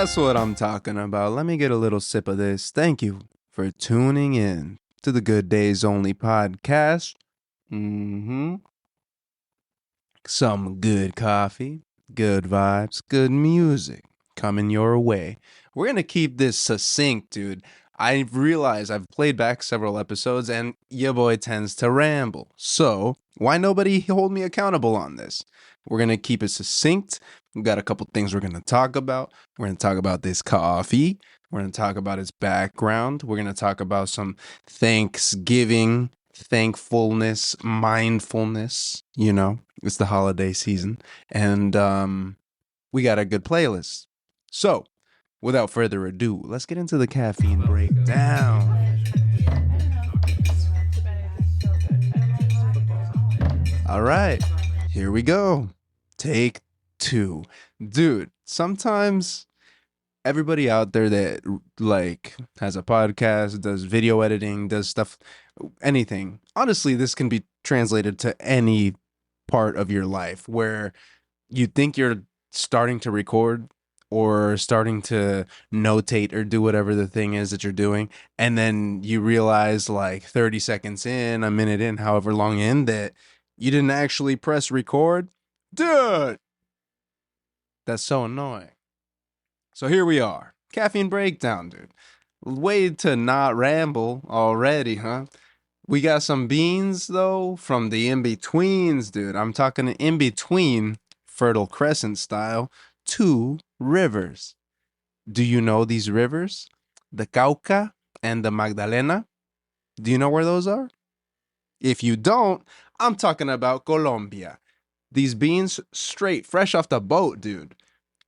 That's what I'm talking about. Let me get a little sip of this. Thank you for tuning in to the Good Days Only podcast. Mm-hmm. Some good coffee, good vibes, good music coming your way. We're going to keep this succinct, dude. I realize I've played back several episodes and your boy tends to ramble. So, why nobody hold me accountable on this? We're going to keep it succinct. We've got a couple things we're going to talk about. We're going to talk about this coffee. We're going to talk about its background. We're going to talk about some Thanksgiving, thankfulness, mindfulness. You know, it's the holiday season. And we got a good playlist. So, without further ado, let's get into the caffeine breakdown. All right, here we go. Take 2. Dude, sometimes everybody out there that like has a podcast, does video editing, does stuff, anything. Honestly, this can be translated to any part of your life where you think you're starting to record or starting to notate or do whatever the thing is that you're doing, and then you realize like 30 seconds in, a minute in, however long in, that you didn't actually press record. Dude, that's so annoying. So here we are. Caffeine breakdown, dude. Way to not ramble already, huh? We got some beans, though, from the in-betweens, dude. I'm talking in-between Fertile Crescent style, 2 rivers. Do you know these rivers? The Cauca and the Magdalena? Do you know where those are? If you don't, I'm talking about Colombia. These beans straight, fresh off the boat, dude.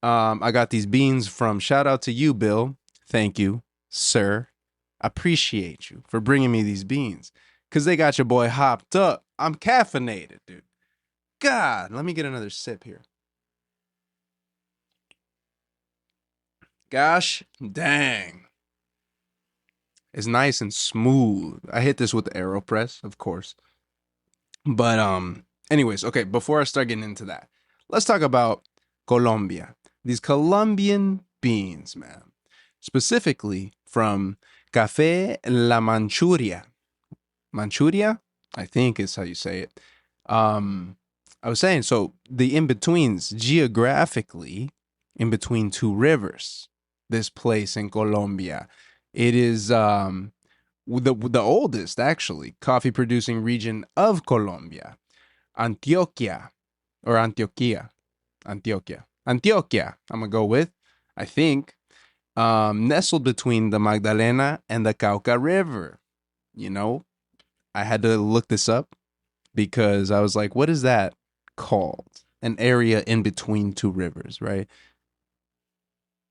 I got these beans from, shout out to you, Bill. Thank you, sir. Appreciate you for bringing me these beans. Because they got your boy hopped up. I'm caffeinated, dude. God, let me get another sip here. Gosh dang. It's nice and smooth. I hit this with the AeroPress, of course. But anyways, okay, before I start getting into that, let's talk about Colombia. These Colombian beans, man. Specifically from Café La Manchuria. Manchuria, I think is how you say it. I was saying, so the in-betweens, geographically, in between 2 rivers, this place in Colombia, it is the oldest, actually, coffee-producing region of Colombia, Antioquia, or Antioquia, Antioquia, I'm gonna go with, I think, nestled between the Magdalena and the Cauca River. You know, I had to look this up because I was like, what is that called? An area in between 2 rivers, right?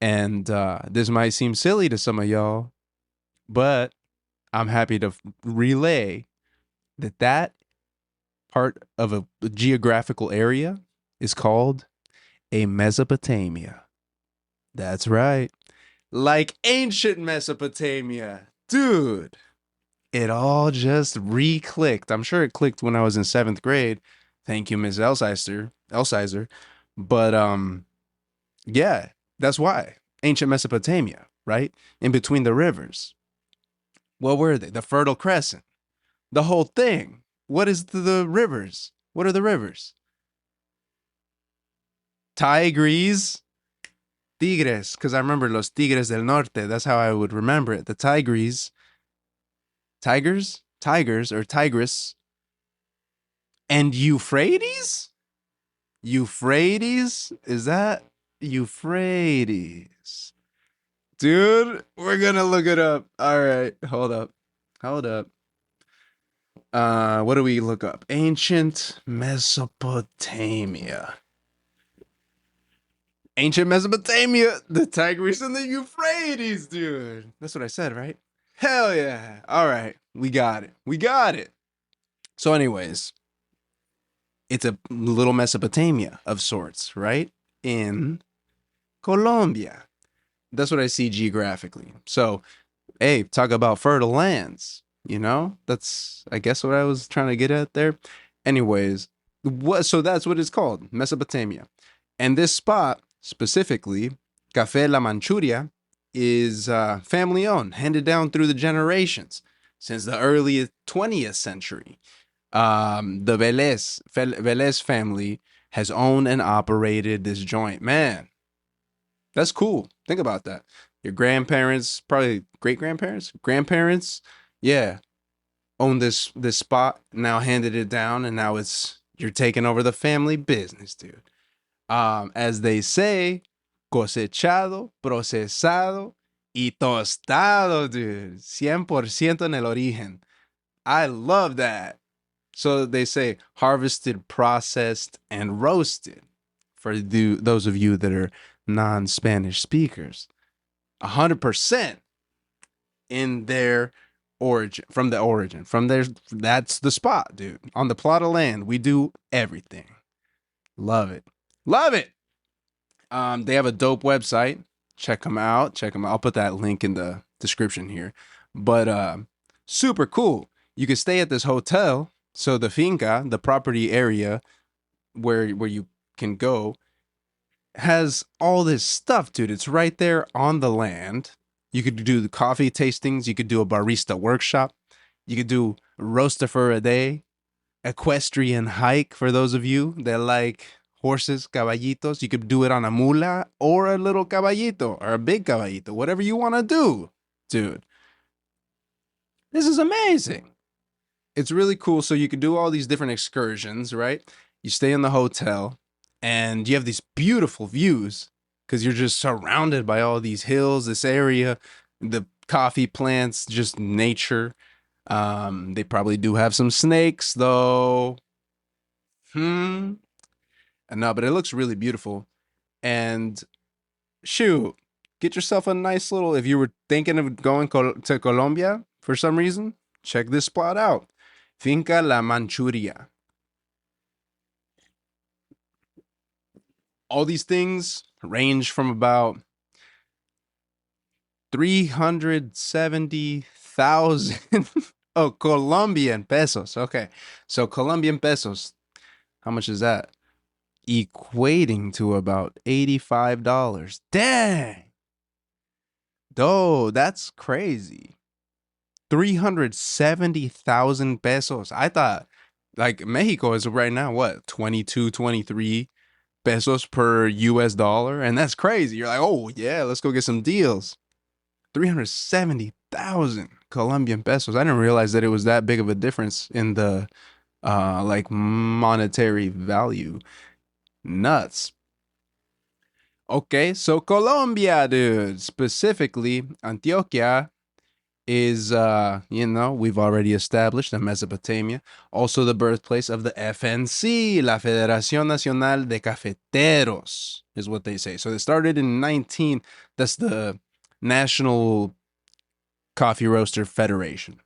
And this might seem silly to some of y'all, but I'm happy to relay that part of a geographical area is called a Mesopotamia. That's right. Like ancient Mesopotamia. Dude, it all just re-clicked. I'm sure it clicked when I was in 7th grade. Thank you, Ms. Elsizer. But yeah, that's why. Ancient Mesopotamia, right? In between the rivers. What were they? The Fertile Crescent. The whole thing. What is the rivers? What are the rivers? Tigris. Tigres, because I remember Los Tigres del Norte. That's how I would remember it. The Tigris. Tigers, or Tigris. And Euphrates? Euphrates? Is that Euphrates? Dude, we're gonna look it up. All right, hold up. What do we look up? Ancient Mesopotamia. Ancient Mesopotamia, the Tigris and the Euphrates, dude. That's what I said, right? Hell yeah. All right, we got it. So anyways, it's a little Mesopotamia of sorts, right? In Colombia. That's what I see geographically. So, hey, talk about fertile lands. You know, that's, I guess, what I was trying to get at there. Anyways, so that's what it's called, Mesopotamia. And this spot specifically Café La Manchuria is family owned, handed down through the generations since the early 20th century. The Velez family has owned and operated this joint. Man, that's cool. Think about that. Your grandparents, probably great grandparents, grandparents, yeah, own this spot. Now handed it down, and now it's you're taking over the family business, dude. As they say, cosechado, procesado y tostado, dude. 100% en el origen. I love that. So they say harvested, processed, and roasted for those of you that are non-Spanish speakers. 100% in their origin, from the origin, from their, that's the spot, dude. On the plot of land, we do everything. Love it. Love it. They have a dope website. Check them out. Check them out. I'll put that link in the description here. But super cool. You can stay at this hotel. So the finca, the property area where you can go, has all this stuff, dude. It's right there on the land. You could do the coffee tastings. You could do a barista workshop. You could do roaster for a day, equestrian hike for those of you that like horses, caballitos. You could do it on a mula or a little caballito or a big caballito, whatever you want to do, dude. This is amazing. It's really cool. So you could do all these different excursions, right? You stay in the hotel and you have these beautiful views because you're just surrounded by all these hills, this area, the coffee plants, just nature. They probably do have some snakes though. No, but it looks really beautiful. And shoot, get yourself a nice little, if you were thinking of going to Colombia for some reason, check this spot out. Finca La Manchuria. All these things range from about 370,000 oh, Colombian pesos. Okay. So Colombian pesos. How much is that? Equating to about $85. Dang. Oh, that's crazy. 370,000 pesos. I thought like Mexico is right now, what, 22, 23 pesos per US dollar? And that's crazy. You're like, oh, yeah, let's go get some deals. 370,000 Colombian pesos. I didn't realize that it was that big of a difference in the like monetary value. Nuts. Okay, so Colombia, dude. Specifically, Antioquia is we've already established in Mesopotamia, also the birthplace of the FNC, La Federación Nacional de Cafeteros, is what they say. So they started in that's the National Coffee Roaster Federation.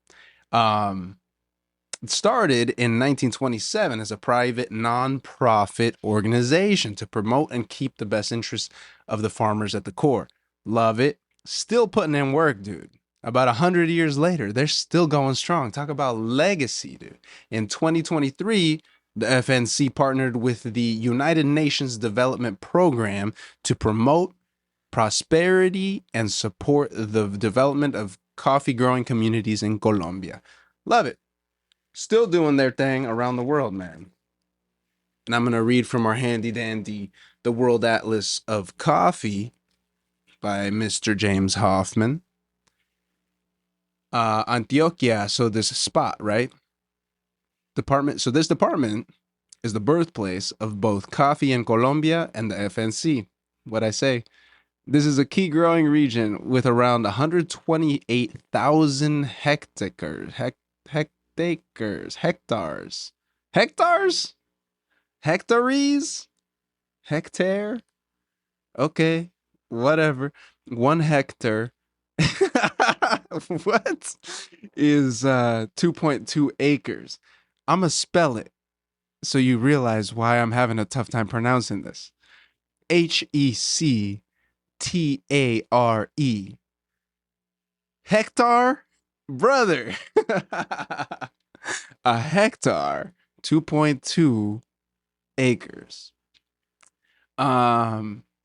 It started in 1927 as a private non-profit organization to promote and keep the best interests of the farmers at the core. Love it. Still putting in work, dude. About 100 years later, they're still going strong. Talk about legacy, dude. In 2023, the FNC partnered with the United Nations Development Program to promote prosperity and support the development of coffee growing communities in Colombia. Love it. Still doing their thing around the world, man. And I'm going to read from our handy dandy, The World Atlas of Coffee by Mr. James Hoffman. Antioquia, so this spot, right? So this department is the birthplace of both coffee in Colombia and the FNC. What I say, this is a key growing region with around 128,000 hectares. Hectares? Hectares? Hectare? Okay, whatever. 1 hectare what is 2.2 acres. I'm gonna spell it so you realize why I'm having a tough time pronouncing this. Hectare. Hectare, brother. A hectare, 2.2 acres.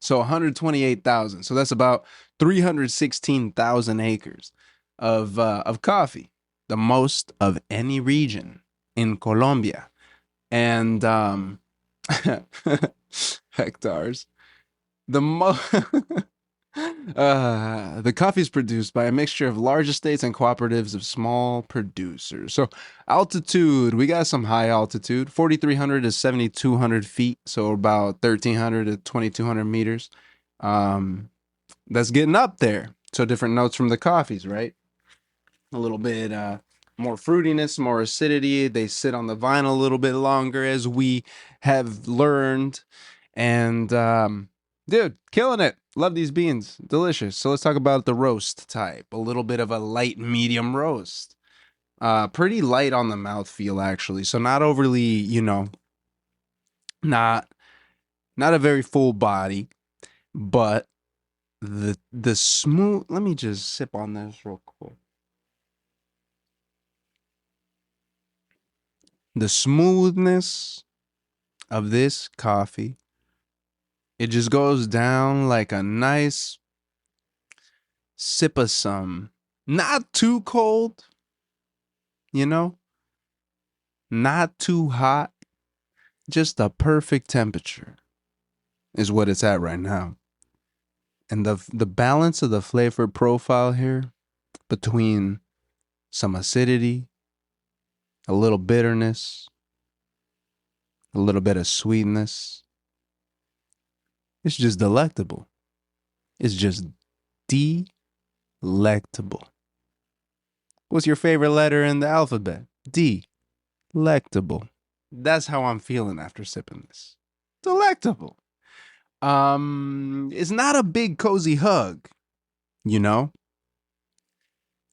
So 128,000. So that's about 316,000 acres of coffee, the most of any region in Colombia. And hectares. The mo the coffee is produced by a mixture of large estates and cooperatives of small producers. So altitude, we got some high altitude, 4,300 to 7,200 feet, so about 1,300 to 2,200 meters. That's getting up there. So different notes from the coffees, right? A little bit more fruitiness, more acidity. They sit on the vine a little bit longer, as we have learned. And dude, killing it. Love these beans. Delicious. So let's talk about the roast type. A little bit of a light medium roast. Pretty light on the mouthfeel, actually. So not overly, not not a very full body, but the smooth. Let me just sip on this real quick. The smoothness of this coffee, it just goes down like a nice sip of some, not too cold, you know, not too hot, just a perfect temperature is what it's at right now. And the balance of the flavor profile here between some acidity, a little bitterness, a little bit of sweetness, it's just delectable. It's just delectable. What's your favorite letter in the alphabet? D. Delectable. That's how I'm feeling after sipping this. Delectable. It's not a big cozy hug, you know?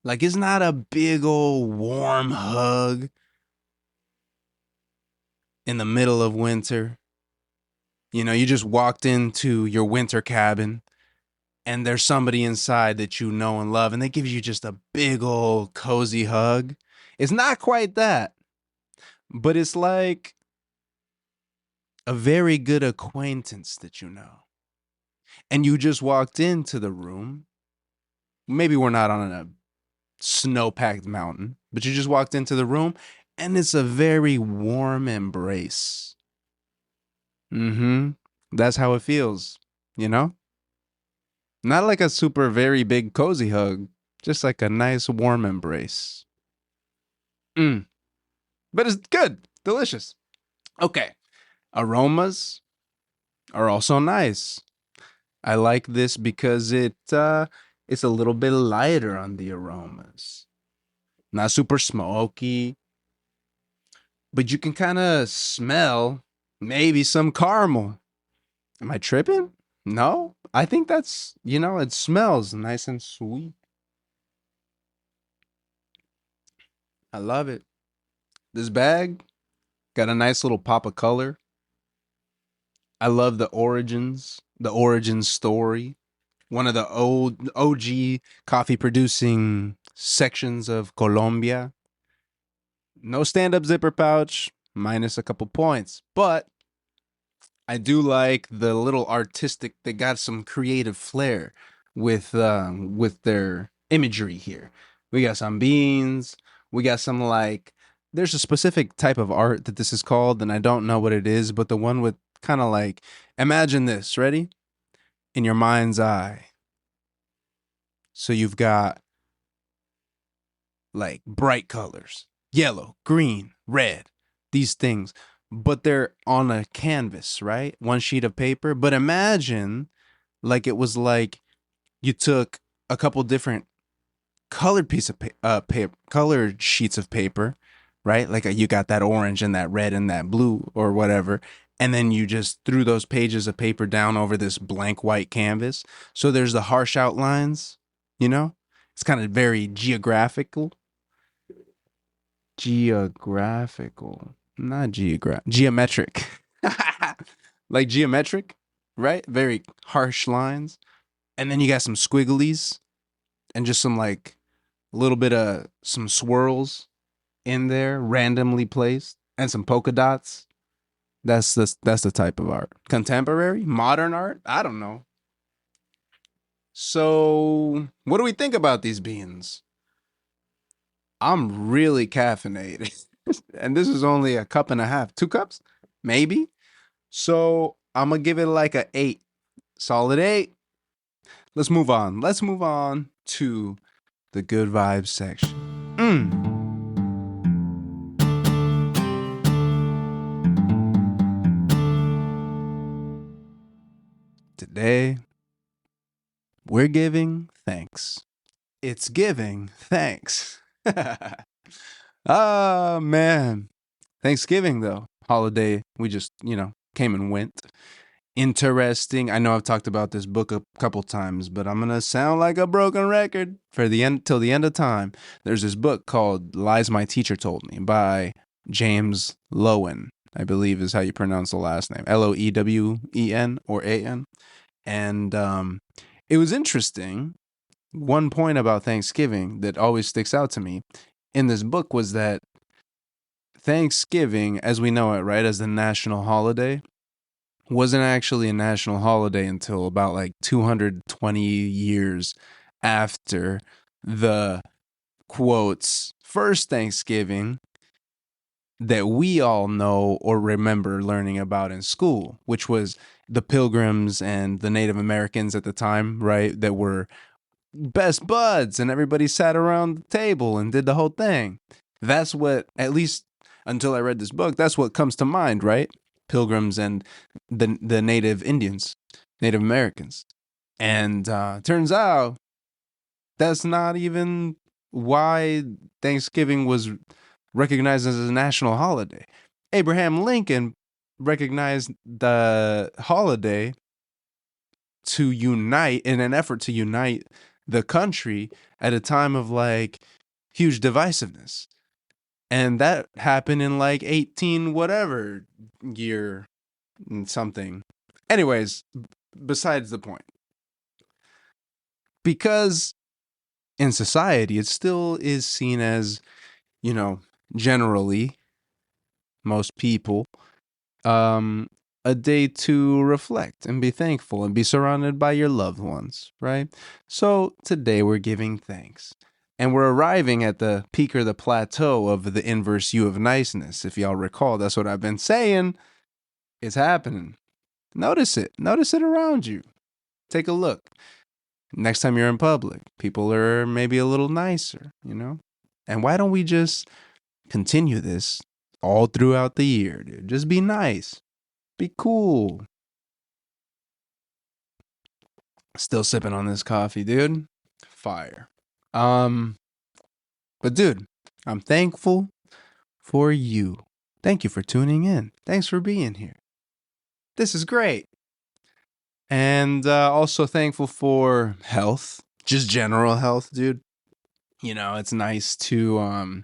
Like, it's not a big old warm hug in the middle of winter. You know, you just walked into your winter cabin and there's somebody inside that you know and love, and they give you just a big old cozy hug. It's not quite that, but it's like a very good acquaintance that you know. And you just walked into the room. Maybe we're not on a snow-packed mountain, but you just walked into the room and it's a very warm embrace. Mm-hmm. That's how it feels, you know? Not like a super very big cozy hug, just like a nice warm embrace. Mm. But it's good, delicious. Okay. Aromas are also nice. I like this because it's a little bit lighter on the aromas. Not super smoky, but you can kind of smell maybe some caramel. Am I tripping? No, I think that's, it smells nice and sweet. I love it. This bag got a nice little pop of color. I love the origin story. One of the old OG coffee producing sections of Colombia. No stand up zipper pouch, minus a couple points. But I do like the little artistic, they got some creative flair with their imagery here. We got some beans, we got some like there's a specific type of art that this is called, and I don't know what it is, but the one with kind of like imagine this, ready? In your mind's eye. So you've got like bright colors, yellow, green, red, these things, but they're on a canvas, right? One sheet of paper. But imagine like it was like you took a couple different colored paper, colored sheets of paper, right? Like you got that orange and that red and that blue or whatever. And then you just threw those pages of paper down over this blank white canvas. So there's the harsh outlines, you know? It's kind of very geographical, not geometric, like geometric, right? Very harsh lines. And then you got some squigglies and just some like a little bit of some swirls in there randomly placed and some polka dots. That's the type of art. Contemporary, modern art. I don't know. So, what do we think about these beans? I'm really caffeinated, and this is only a cup and a half, 2 cups, maybe. So I'm gonna give it like a 8, solid 8. Let's move on. Let's move on to the good vibes section. Mm. Today we're giving thanks. It's giving thanks. Ah, man. Thanksgiving, though, holiday, we just, came and went. Interesting. I know I've talked about this book a couple times, but I'm going to sound like a broken record for the end till the end of time. There's this book called Lies My Teacher Told Me by James Lowen, I believe is how you pronounce the last name. Loewen or A-N. And it was interesting. One point about Thanksgiving that always sticks out to me in this book was that Thanksgiving, as we know it, right, as the national holiday, wasn't actually a national holiday until about like 220 years after the quotes first Thanksgiving that we all know or remember learning about in school, which was the Pilgrims and the Native Americans at the time, right, that were best buds and everybody sat around the table and did the whole thing. That's what, at least until I read this book, that's what comes to mind, right? Pilgrims and the Native Indians, Native Americans. And turns out that's not even why Thanksgiving was recognized as a national holiday. Abraham Lincoln recognized the holiday to unite in an effort to unite the country at a time of like huge divisiveness. And that happened in like 18 whatever year something. Anyways, besides the point. Because in society it still is seen as, generally most people um a day to reflect and be thankful and be surrounded by your loved ones, right? So today we're giving thanks. And we're arriving at the peak or the plateau of the inverse U of niceness. If y'all recall, that's what I've been saying. It's happening. Notice it. Notice it around you. Take a look. Next time you're in public, people are maybe a little nicer, And why don't we just continue this all throughout the year, dude? Just be nice. Be cool. Still sipping on this coffee, dude. Fire. But dude, I'm thankful for you. Thank you for tuning in. Thanks for being here. This is great. And also thankful for health, just general health, dude. It's nice to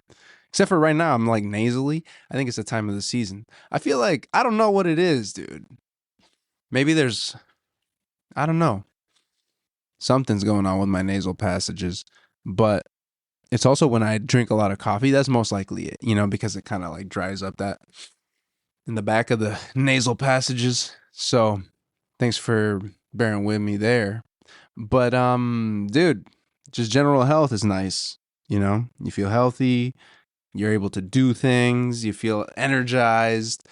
except for right now I'm like nasally. I think it's the time of the season. I feel like I don't know what it is, dude. Maybe there's I don't know. Something's going on with my nasal passages, but it's also when I drink a lot of coffee. That's most likely it, because it kind of like dries up that in the back of the nasal passages. So thanks for bearing with me there. But dude, just general health is nice. You feel healthy, you're able to do things, you feel energized,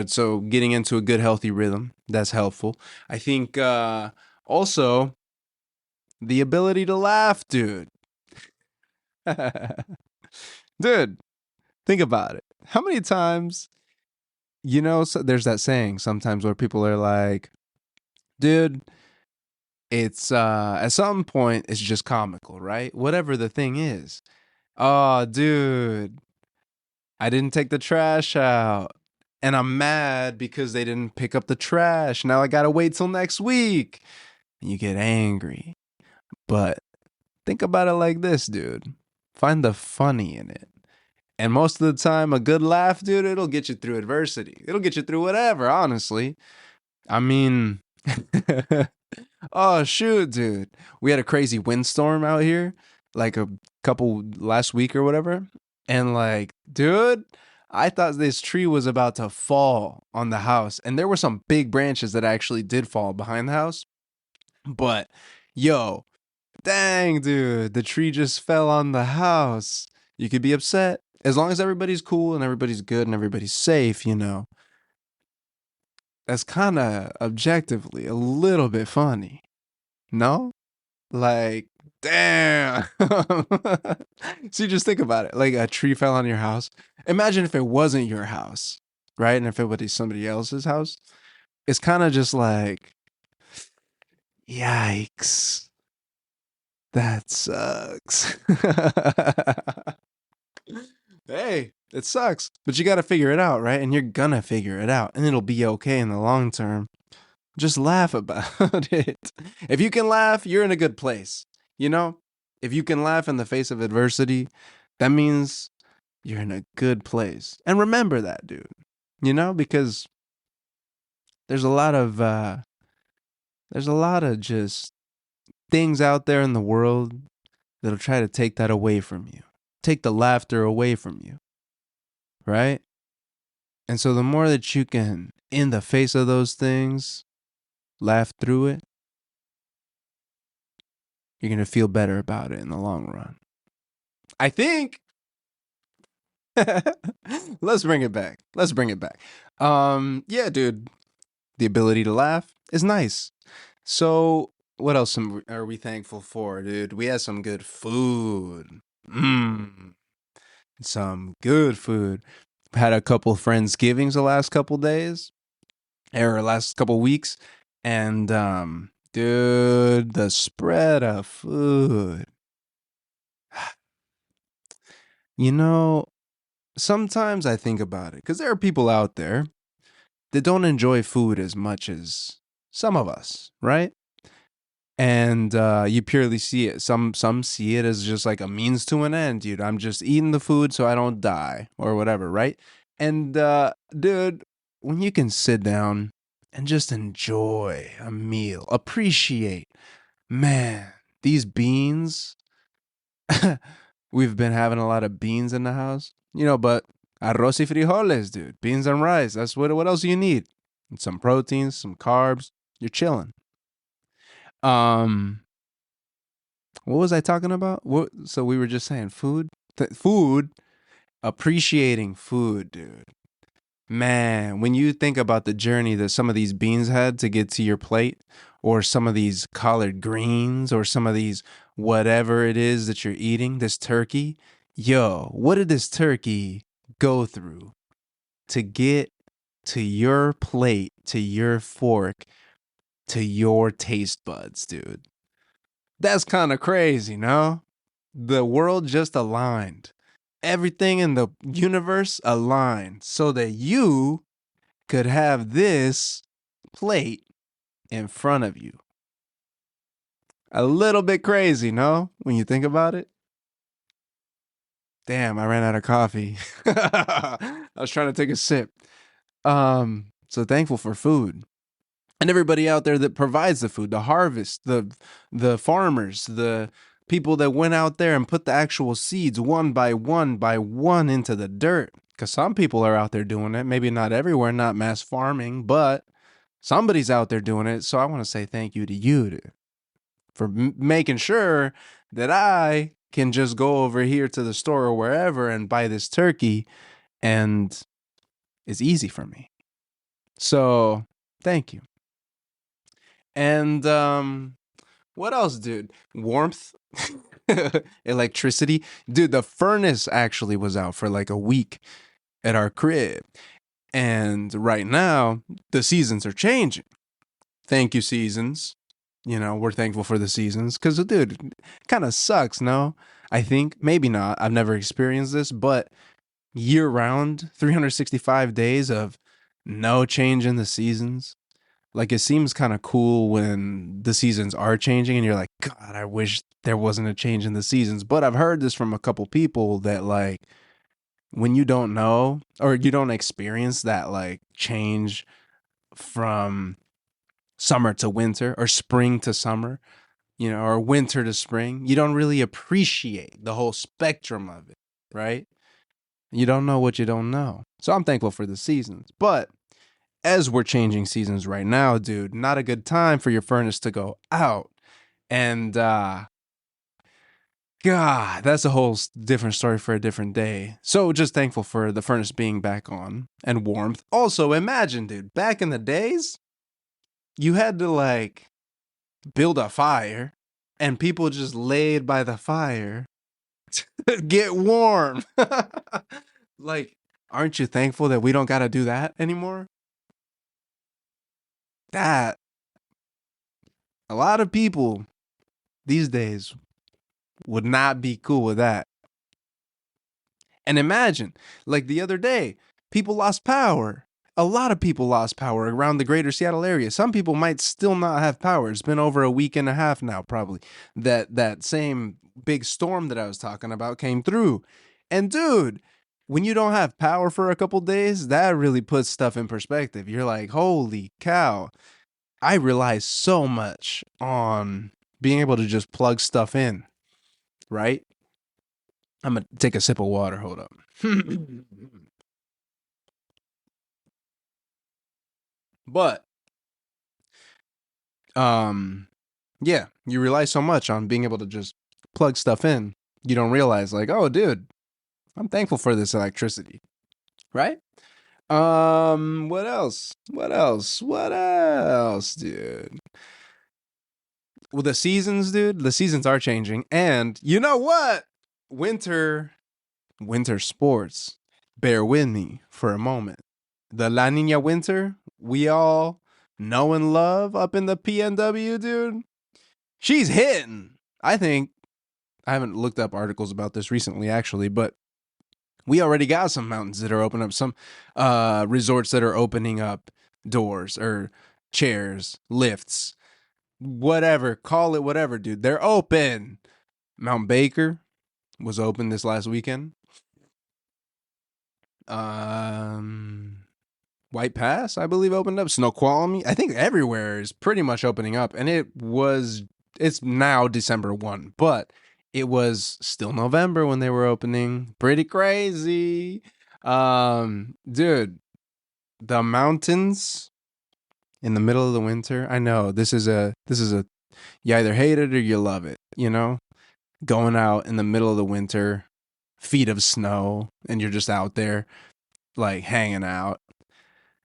so getting into a good healthy rhythm, that's helpful. I think also the ability to laugh, dude. Dude, think about it. How many times, so there's that saying sometimes where people are like, dude, it's at some point it's just comical, right? Whatever the thing is. Oh, dude, I didn't take the trash out. And I'm mad because they didn't pick up the trash. Now I gotta wait till next week. And you get angry. But think about it like this, dude. Find the funny in it. And most of the time, a good laugh, dude, it'll get you through adversity. It'll get you through whatever, honestly. I mean, oh, shoot, dude. We had a crazy windstorm out here, like a couple last week or whatever. And like, dude, I thought this tree was about to fall on the house, and there were some big branches that actually did fall behind the house. But yo, dang, dude, the tree just fell on the house. You could be upset. As long as everybody's cool and everybody's good and everybody's safe, that's kind of objectively a little bit funny. No? Like, damn. So you just think about it. Like a tree fell on your house. Imagine if it wasn't your house, right? And if it was somebody else's house. It's kind of just like, yikes. That sucks. Hey, it sucks, but you got to figure it out, right? And you're gonna figure it out, and it'll be okay in the long term. Just laugh about it. If you can laugh, you're in a good place. You know, if you can laugh in the face of adversity, that means you're in a good place. And remember that, dude. Because there's a lot of just things out there in the world that'll try to take that away from you. Take the laughter away from you. Right? And so the more that you can, in the face of those things, laugh through it, you're going to feel better about it in the long run. I think. Let's bring it back. Yeah, dude. The ability to laugh is nice. So, what else are we thankful for, dude? We had some good food. Some good food. Had a couple Friendsgivings the last couple days, or last couple weeks, and dude, the spread of food. Sometimes I think about it because there are people out there that don't enjoy food as much as some of us, right? And you purely see it. Some see it as just like a means to an end, dude. I'm just eating the food so I don't die or whatever, right? And dude, when you can sit down and just enjoy a meal, appreciate, man, these beans. We've been having a lot of beans in the house, but arroz y frijoles, dude. Beans and rice. That's what else do you need? And some proteins, some carbs. You're chilling. What was I talking about? So we were just saying food? Food. Appreciating food, dude. Man, when you think about the journey that some of these beans had to get to your plate, or some of these collard greens, or some of these whatever it is that you're eating, this turkey, yo, what did this turkey go through to get to your plate, to your fork, to your taste buds, dude? That's kind of crazy, no? The world just aligned. Everything in the universe aligned so that you could have this plate in front of you. A little bit crazy, no? When you think about it. Damn, I ran out of coffee. I was trying to take a sip. So thankful for food. And everybody out there that provides the food, the harvest, the farmers, the people that went out there and put the actual seeds one by one into the dirt. Because some people are out there doing it. Maybe not everywhere, not mass farming, but somebody's out there doing it. So I want to say thank you to you for making sure that I can just go over here to the store or wherever and buy this turkey, and it's easy for me. So thank you. And what else, dude? Warmth, electricity. Dude, the furnace actually was out for like a week at our crib. And right now, the seasons are changing. Thank you, seasons. We're thankful for the seasons because, dude, it kind of sucks, no? I think. Maybe not. I've never experienced this, but year round, 365 days of no change in the seasons. Like, it seems kind of cool when the seasons are changing and you're like, God, I wish there wasn't a change in the seasons. But I've heard this from a couple people that, like, when you don't know or you don't experience that, like, change from summer to winter or spring to summer, or winter to spring, you don't really appreciate the whole spectrum of it, right? You don't know what you don't know. So I'm thankful for the seasons. But as we're changing seasons right now, dude, not a good time for your furnace to go out. And God, that's a whole different story for a different day. So just thankful for the furnace being back on and warmth. Also, imagine, dude, back in the days, you had to like build a fire and people just laid by the fire to get warm. Like, aren't you thankful that we don't got to do that anymore? That a lot of people these days would not be cool with that. And imagine, like the other day, people lost power. A lot of people lost power around the greater Seattle area. Some people might still not have power. It's been over a week and a half now, probably. That same big storm that I was talking about came through. And dude, when you don't have power for a couple days, that really puts stuff in perspective. You're like, holy cow. I rely so much on being able to just plug stuff in, right? I'm gonna take a sip of water. Hold up. But yeah, you rely so much on being able to just plug stuff in, you don't realize like, oh dude, I'm thankful for this electricity, right? What else? What else? What else, dude? Well, the seasons, dude, the seasons are changing, and you know what? Winter sports. Bear with me for a moment. The La Nina winter, we all know and love up in the PNW, dude. She's hitting. I think I haven't looked up articles about this recently, actually, but we already got some mountains that are opening up, some resorts that are opening up doors or chairs, lifts, whatever. Call it whatever, dude. They're open. Mount Baker was open this last weekend. White Pass, I believe, opened up. Snoqualmie, I think everywhere is pretty much opening up, and it's now December 1, but it was still November when they were opening. Pretty crazy. Dude, the mountains in the middle of the winter. I know this is a you either hate it or you love it, you know? Going out in the middle of the winter, feet of snow, and you're just out there like hanging out.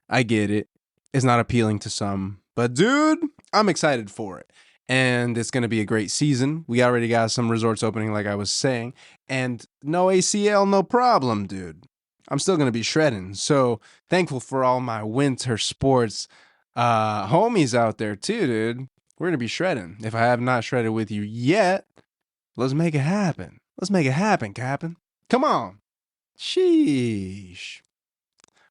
I get it. It's not appealing to some, but dude, I'm excited for it. And it's going to be a great season. We already got some resorts opening, like I was saying, and no ACL, no problem, dude. I'm still going to be shredding. So thankful for all my winter sports homies out there, too, dude. We're going to be shredding. If I have not shredded with you yet, let's make it happen. Let's make it happen, Captain. Come on. Sheesh.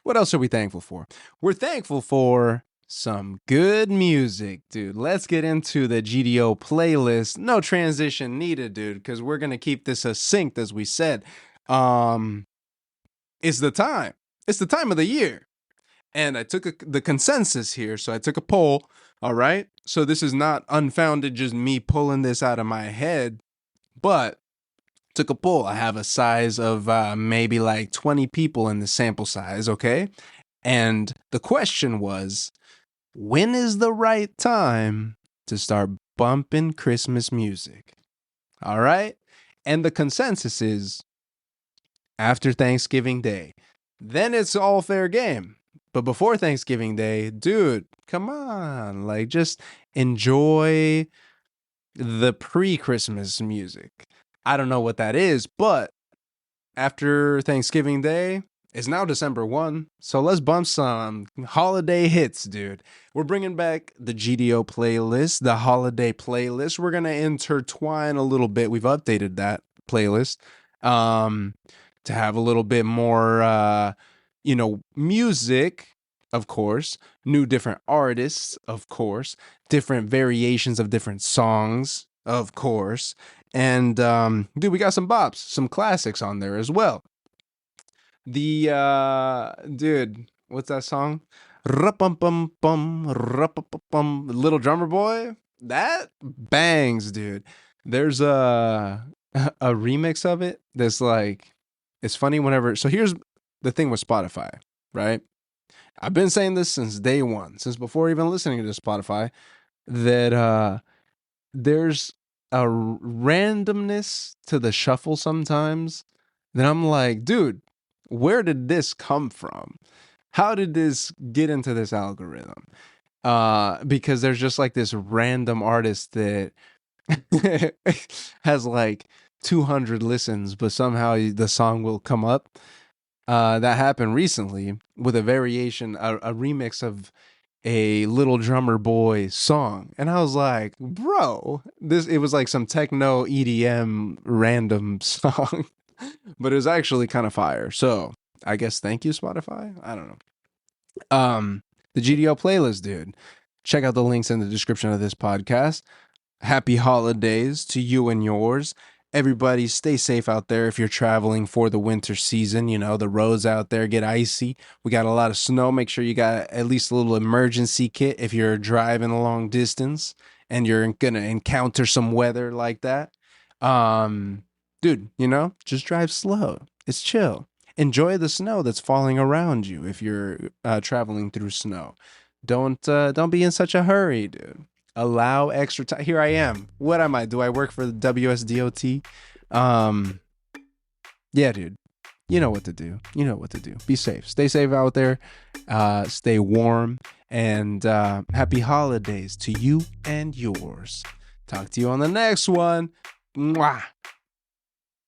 What else are we thankful for? We're thankful for some good music, dude. Let's get into the GDO playlist. No transition needed, dude, because we're going to keep this succinct, as we said. It's the time. It's the time of the year. And I took the consensus here, so I took a poll, all right? So this is not unfounded, just me pulling this out of my head, but took a poll. I have a size of maybe like 20 people in the sample size, okay? And the question was, when is the right time to start bumping Christmas music? All right? And the consensus is after Thanksgiving Day. Then it's all fair game. But before Thanksgiving Day, dude, come on. Like, just enjoy the pre-Christmas music. I don't know what that is, but after Thanksgiving Day, it's now December 1, so let's bump some holiday hits, dude. We're bringing back the GDO playlist, the holiday playlist. We're going to intertwine a little bit. We've updated that playlist to have a little bit more, music, of course, new different artists, of course, different variations of different songs, of course. And dude, we got some bops, some classics on there as well. The dude, what's that song? Rup-bum-bum-bum, rup-bum-bum, Little Drummer Boy. That bangs, dude. There's a remix of it that's like it's funny whenever. So here's the thing with Spotify, right? I've been saying this since day one, since before even listening to Spotify, that there's a randomness to the shuffle sometimes that I'm like, dude, where did this come from? How did this get into this algorithm? Because there's just like this random artist that has like 200 listens, but somehow the song will come up. That happened recently with a variation, a remix of a Little Drummer Boy song, and I was like, bro, this it was like some techno EDM random song, but it was actually kind of fire. So I guess thank you, Spotify. I don't know. The GDO playlist, dude. Check out the links in the description of this podcast. Happy holidays to you and yours. Everybody stay safe out there if you're traveling for the winter season. You know, the roads out there get icy. We got a lot of snow. Make sure you got at least a little emergency kit if you're driving a long distance and you're going to encounter some weather like that. Dude, you know, just drive slow. It's chill. Enjoy the snow that's falling around you if you're traveling through snow. Don't be in such a hurry, dude. Allow extra time. Here I am. What am I? Do I work for the WSDOT? Yeah, dude. You know what to do. You know what to do. Be safe. Stay safe out there. Stay warm. And happy holidays to you and yours. Talk to you on the next one. Mwah.